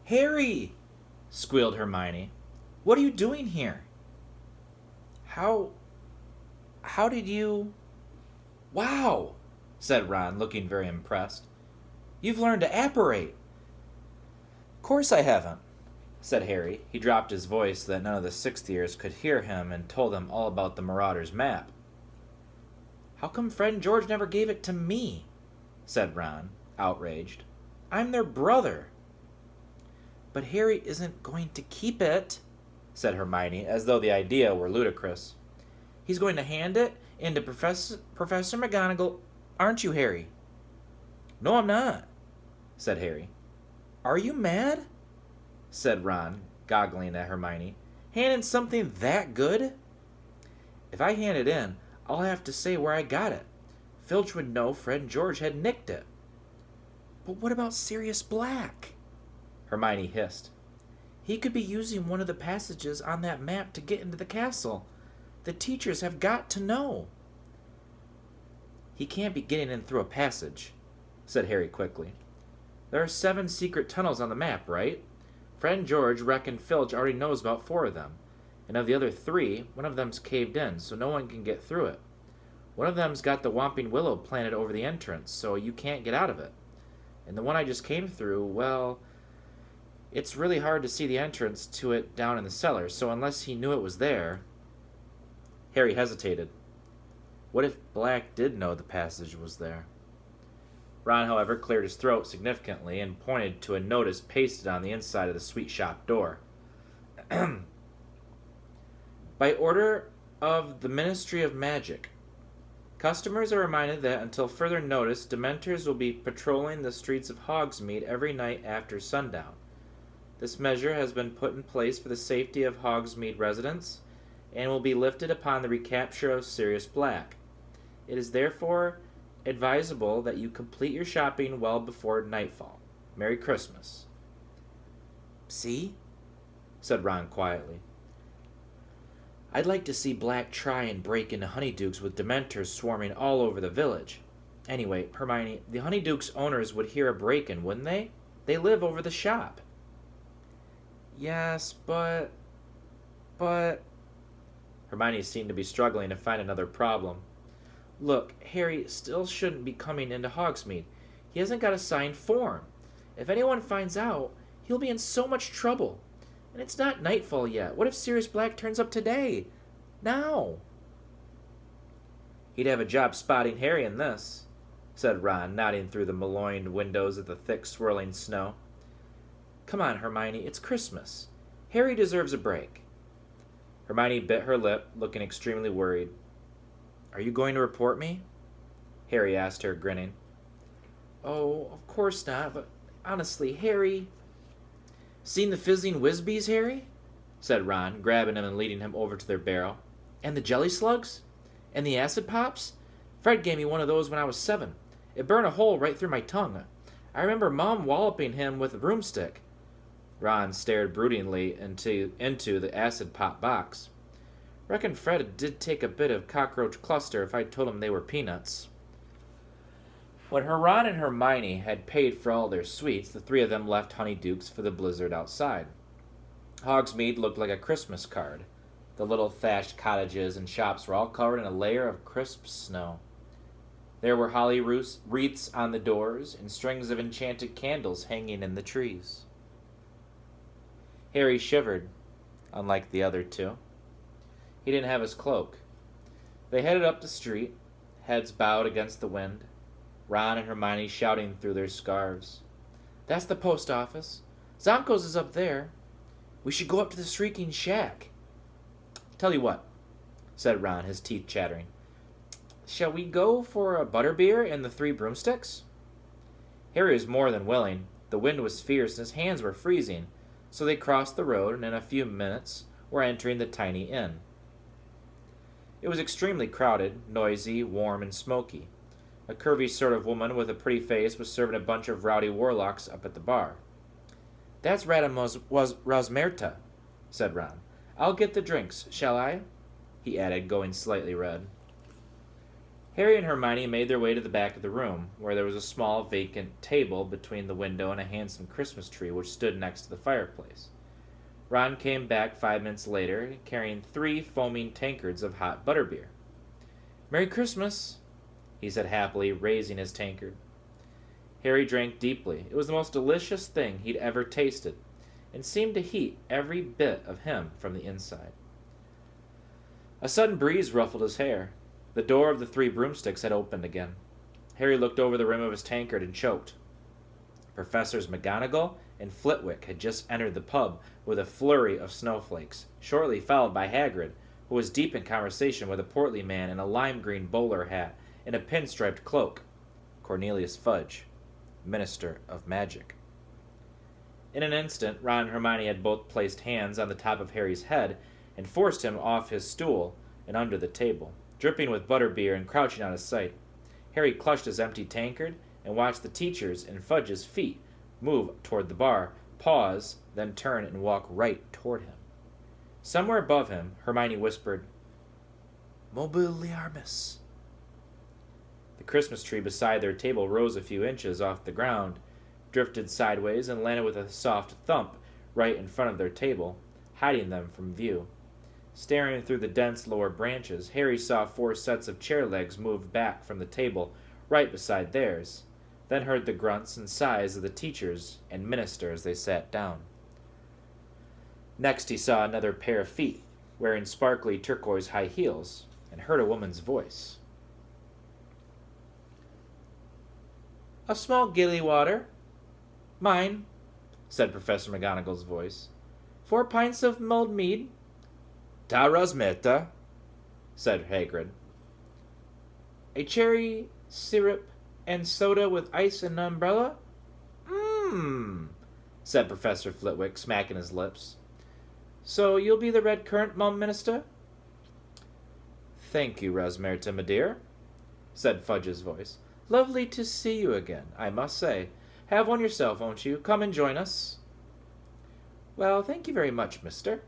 Harry! Squealed Hermione. What are you doing here? How... how did you... Wow! Said Ron, looking very impressed. You've learned to apparate. Course I haven't, said Harry. He dropped his voice so that none of the sixth years could hear him and told them all about the Marauder's map. How come Fred and George never gave it to me? Said Ron, outraged. I'm their brother. But Harry isn't going to keep it, said Hermione, as though the idea were ludicrous. He's going to hand it in to Professor McGonagall, aren't you, Harry? No, I'm not, said Harry. Are you mad? Said Ron, goggling at Hermione. Handing something that good? If I hand it in, I'll have to say where I got it. Filch would know Fred and George had nicked it. But what about Sirius Black? Hermione hissed. He could be using one of the passages on that map to get into the castle. The teachers have got to know. He can't be getting in through a passage, said Harry quickly. There are 7 secret tunnels on the map, right? Fred and George reckon Filch already knows about 4 of them. And of the other 3, one of them's caved in, so no one can get through it. One of them's got the Whomping Willow planted over the entrance, so you can't get out of it. And the one I just came through, well, it's really hard to see the entrance to it down in the cellar, so unless he knew it was there... Harry hesitated. What if Black did know the passage was there? Ron, however, cleared his throat significantly and pointed to a notice pasted on the inside of the sweet shop door. By order of the Ministry of Magic, customers are reminded that until further notice, Dementors will be patrolling the streets of Hogsmeade every night after sundown. This measure has been put in place for the safety of Hogsmeade residents and will be lifted upon the recapture of Sirius Black. It is therefore advisable that you complete your shopping well before nightfall. Merry Christmas. See? Said Ron quietly. I'd like to see Black try and break into Honeydukes with Dementors swarming all over the village. Anyway, Hermione, the Honeydukes owners would hear a break-in, wouldn't they? They live over the shop. Yes, but... Hermione seemed to be struggling to find another problem. Look, Harry still shouldn't be coming into Hogsmeade. He hasn't got a signed form. If anyone finds out, he'll be in so much trouble. And it's not nightfall yet. What if Sirius Black turns up today? Now? He'd have a job spotting Harry in this, said Ron, nodding through the mulloined windows at the thick swirling snow. Come on, Hermione, it's Christmas. Harry deserves a break. Hermione bit her lip, looking extremely worried. Are you going to report me? Harry asked her, grinning. Oh, of course not, but honestly, Harry... Seen the fizzing Whizbees, Harry? Said Ron, grabbing him and leading him over to their barrel. And the jelly slugs? And the acid pops? Fred gave me one of those when I was 7. It burned a hole right through my tongue. I remember Mom walloping him with a broomstick. Ron stared broodingly into the acid pop box. Reckon Fred did take a bit of cockroach cluster if I told him they were peanuts. When Ron and Hermione had paid for all their sweets, the 3 of them left Honeydukes for the blizzard outside. Hogsmeade looked like a Christmas card. The little thatched cottages and shops were all covered in a layer of crisp snow. There were holly wreaths on the doors and strings of enchanted candles hanging in the trees. Harry shivered, unlike the other 2. He didn't have his cloak. They headed up the street, heads bowed against the wind, Ron and Hermione shouting through their scarves. That's the post office. Zonko's is up there. We should go up to the Shrieking Shack. Tell you what, said Ron, his teeth chattering. Shall we go for a butterbeer and the 3 broomsticks? Harry was more than willing. The wind was fierce and his hands were freezing, so they crossed the road and in a few minutes were entering the tiny inn. It was extremely crowded, noisy, warm, and smoky. A curvy sort of woman with a pretty face was serving a bunch of rowdy warlocks up at the bar. That's Rosmerta, said Ron. I'll get the drinks, shall I? He added, going slightly red. Harry and Hermione made their way to the back of the room, where there was a small vacant table between the window and a handsome Christmas tree which stood next to the fireplace. Ron came back 5 minutes later, carrying 3 foaming tankards of hot butterbeer. "Merry Christmas," he said happily, raising his tankard. Harry drank deeply. It was the most delicious thing he'd ever tasted, and seemed to heat every bit of him from the inside. A sudden breeze ruffled his hair. The door of the 3 broomsticks had opened again. Harry looked over the rim of his tankard and choked. Professors McGonagall and Flitwick had just entered the pub with a flurry of snowflakes, shortly followed by Hagrid, who was deep in conversation with a portly man in a lime-green bowler hat and a pinstriped cloak, Cornelius Fudge, Minister of Magic. In an instant, Ron and Hermione had both placed hands on the top of Harry's head and forced him off his stool and under the table, dripping with butterbeer and crouching out of sight. Harry clutched his empty tankard and watched the teachers and Fudge's feet move toward the bar, pause, then turn and walk right toward him. Somewhere above him, Hermione whispered, "Mobiliarmus." The Christmas tree beside their table rose a few inches off the ground, drifted sideways, and landed with a soft thump right in front of their table, hiding them from view. Staring through the dense lower branches, Harry saw 4 sets of chair legs move back from the table right beside theirs, then heard the grunts and sighs of the teachers and minister as they sat down. Next he saw another pair of feet, wearing sparkly turquoise high heels, and heard a woman's voice. "A small gilly water." "Mine," said Professor McGonagall's voice. "4 pints of mulled mead." "Ta Rosmerta," said Hagrid. "A cherry syrup and soda with ice and an umbrella." "Mmm," said Professor Flitwick, smacking his lips. "So you'll be the red currant, Mum Minister?" "Thank you, Rosmerta, my dear," said Fudge's voice. "Lovely to see you again, I must say. Have one yourself, won't you? Come and join us." "Well, thank you very much, mister."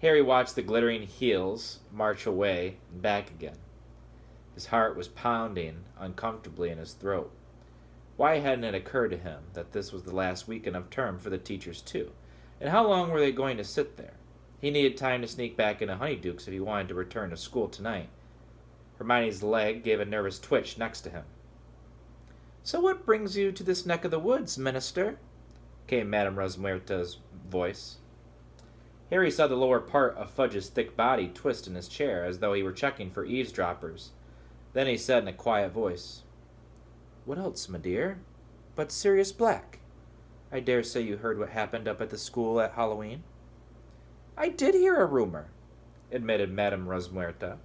Harry watched the glittering heels march away and back again. His heart was pounding uncomfortably in his throat. Why hadn't it occurred to him that this was the last weekend of term for the teachers too? And how long were they going to sit there? He needed time to sneak back into Honeyduke's if he wanted to return to school tonight. Hermione's leg gave a nervous twitch next to him. "So what brings you to this neck of the woods, Minister?" came Madame Rosmerta's voice. Harry saw the lower part of Fudge's thick body twist in his chair as though he were checking for eavesdroppers. Then he said in a quiet voice, "What else, my dear, but Sirius Black? I dare say you heard what happened up at the school at Halloween." "I did hear a rumor," admitted Madame Rosmerta.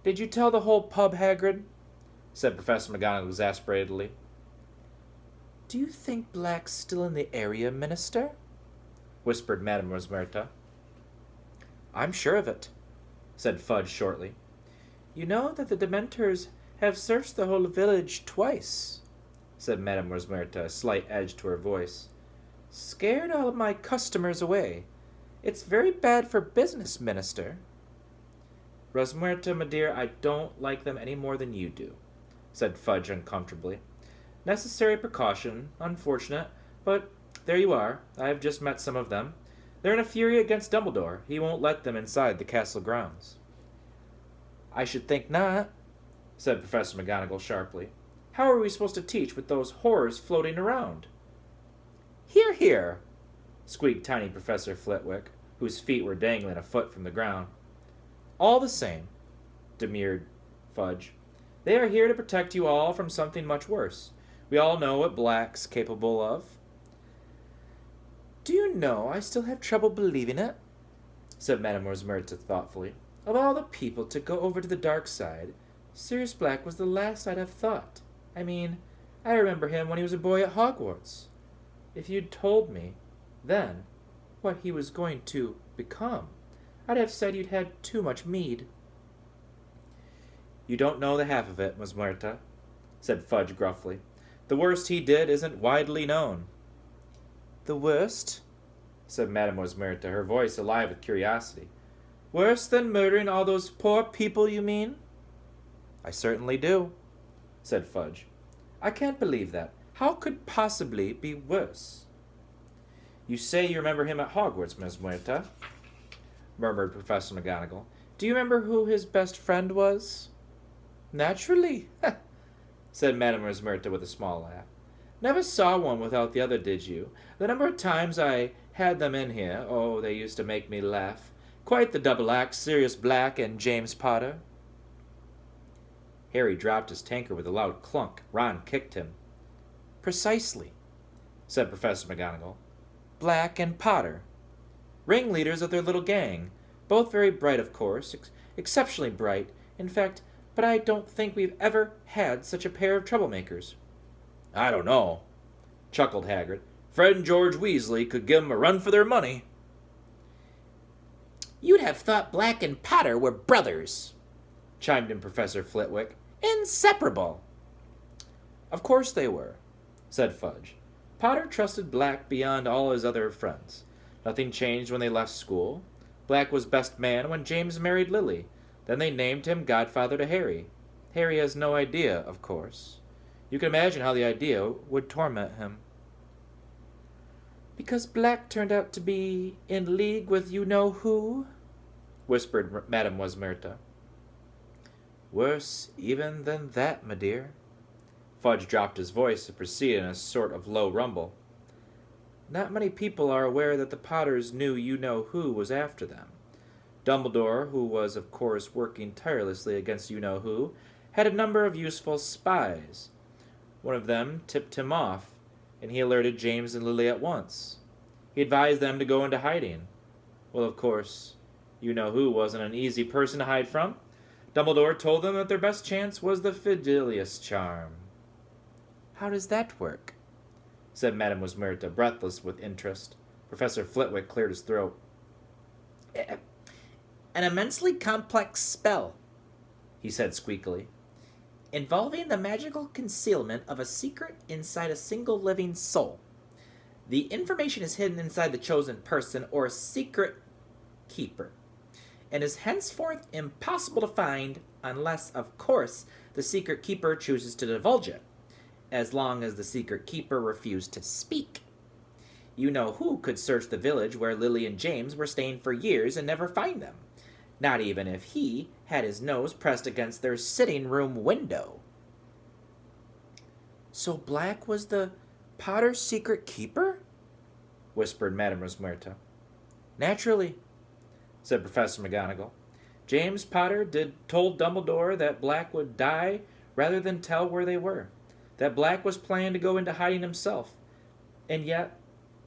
"Did you tell the whole pub, Hagrid?" said Professor McGonagall exasperatedly. "Do you think Black's still in the area, Minister?" whispered Madame Rosmerta. "I'm sure of it," said Fudge shortly. "You know that the Dementors have searched the whole village twice," said Madame Rosmerta, a slight edge to her voice. "Scared all of my customers away. It's very bad for business, Minister." "Rosmerta, my dear, I don't like them any more than you do," said Fudge uncomfortably. "Necessary precaution, unfortunate, but there you are. I have just met some of them. They're in a fury against Dumbledore. He won't let them inside the castle grounds." "I should think not," said Professor McGonagall sharply. "How are we supposed to teach with those horrors floating around?" "Hear, hear!" squeaked tiny Professor Flitwick, whose feet were dangling a foot from the ground. "All the same," demurred Fudge, "they are here to protect you all from something much worse. We all know what Black's capable of." "Do you know, I still have trouble believing it," said Madame Rosmerta thoughtfully. "Of all the people to go over to the dark side, Sirius Black was the last I'd have thought. I mean, I remember him when he was a boy at Hogwarts. If you'd told me, then, what he was going to become, I'd have said you'd had too much mead." "You don't know the half of it, Rosmerta," said Fudge gruffly. "The worst he did isn't widely known." "The worst?" said Madame Rosmerta, her voice alive with curiosity. "Worse than murdering all those poor people, you mean?" I certainly do, said Fudge. I can't believe that. How could it possibly be worse? You say you remember him at Hogwarts, Miss Muerta, murmured Professor McGonagall. Do you remember who his best friend was? Naturally, said Madame Muerta with a small laugh. Never saw one without the other, did you? The number of times I had them in here, oh, they used to make me laugh. Quite the double act, Sirius Black and James Potter. Harry dropped his tankard with a loud clunk. Ron kicked him. Precisely, said Professor McGonagall. Black and Potter. Ringleaders of their little gang. Both very bright, of course, exceptionally bright. In fact, but I don't think we've ever had such a pair of troublemakers. I don't know, chuckled Hagrid. Fred and George Weasley could give 'em a run for their money. You'd have thought Black and Potter were brothers, chimed in Professor Flitwick. Inseparable. Of course they were, said Fudge. Potter trusted Black beyond all his other friends. Nothing changed when they left school. Black was best man when James married Lily. Then they named him godfather to Harry. Harry has no idea, of course. You can imagine how the idea would torment him. Because Black turned out to be in league with you-know-who? Whispered Madame Muerta. Worse even than that, my dear. Fudge dropped his voice and proceeded in a sort of low rumble. Not many people are aware that the Potters knew you-know-who was after them. Dumbledore, who was of course working tirelessly against you-know-who, had a number of useful spies. One of them tipped him off, and he alerted James and Lily at once. He advised them to go into hiding. Well, of course, you-know-who wasn't an easy person to hide from. Dumbledore told them that their best chance was the Fidelius charm. How does that work? Said Madame Muerta, breathless with interest. Professor Flitwick cleared his throat. An immensely complex spell, he said squeakily, involving the magical concealment of a secret inside a single living soul. The information is hidden inside the chosen person or secret keeper, and is henceforth impossible to find unless, of course, the secret keeper chooses to divulge it, as long as the secret keeper refused to speak. You-know-who could search the village where Lily and James were staying for years and never find them, not even if he had his nose pressed against their sitting room window. So Black was the Potter's secret keeper? Whispered Madame Muerta. Naturally, said Professor McGonagall. James Potter told Dumbledore that Black would die rather than tell where they were, that Black was planning to go into hiding himself, and yet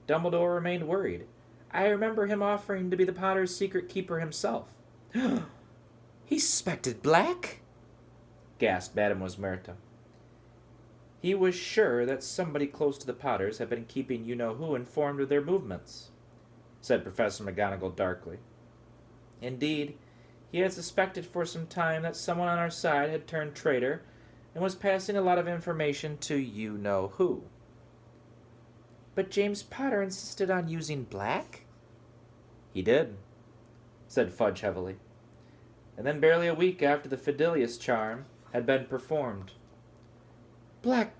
Dumbledore remained worried. I remember him offering to be the Potter's secret keeper himself. He suspected Black? Gasped Madame Muerta. He was sure that somebody close to the Potters had been keeping you-know-who informed of their movements, said Professor McGonagall darkly. Indeed, he had suspected for some time that someone on our side had turned traitor and was passing a lot of information to you-know-who. But James Potter insisted on using Black? He did, said Fudge heavily. And then barely a week after the Fidelius charm had been performed. Black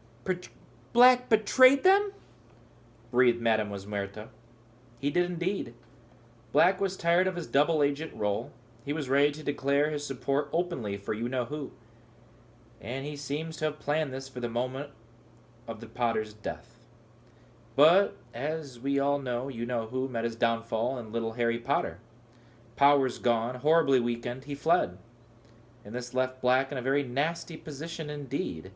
betrayed them? Breathed Madame Muerta. He did indeed. Black was tired of his double agent role. He was ready to declare his support openly for you-know-who. And he seems to have planned this for the moment of the Potter's death. But, as we all know, you-know-who met his downfall in little Harry Potter. Powers gone, horribly weakened, he fled. And this left Black in a very nasty position indeed.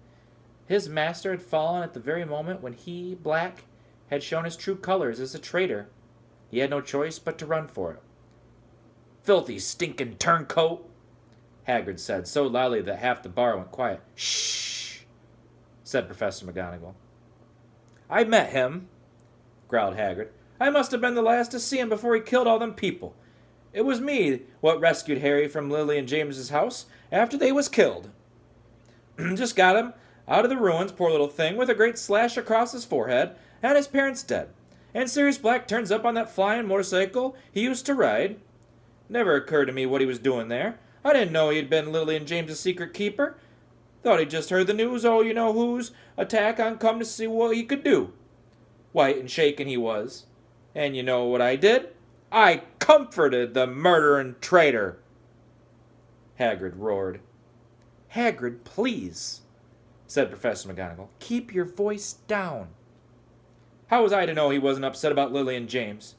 His master had fallen at the very moment when he, Black, had shown his true colors as a traitor. He had no choice but to run for it. Filthy, stinking turncoat, Hagrid said so loudly that half the bar went quiet. Shh, said Professor McGonagall. I met him, growled Hagrid. I must have been the last to see him before he killed all them people. It was me what rescued Harry from Lily and James's house after they was killed. Just got him out of the ruins, poor little thing, with a great slash across his forehead, and his parents dead. And Sirius Black turns up on that flying motorcycle he used to ride. Never occurred to me what he was doing there. I didn't know he had been Lily and James's secret keeper. Thought he just heard the news, oh, you know who's attack on come to see what he could do. White and shaken he was. And you know what I did? I comforted the murdering traitor. Hagrid roared. Hagrid, please, said Professor McGonagall. Keep your voice down. How was I to know he wasn't upset about Lily and James?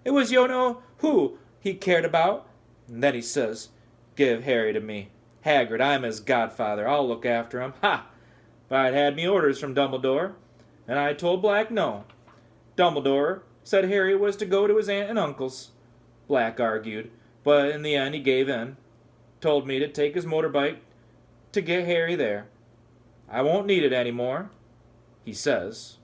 It was you know who he cared about. And then he says, give Harry to me. Hagrid, I'm his godfather. I'll look after him. Ha! If I'd had me orders from Dumbledore, and I told Black no. Dumbledore said Harry was to go to his aunt and uncle's. Black argued, but in the end he gave in. Told me to take his motorbike to get Harry there. I won't need it anymore, he says.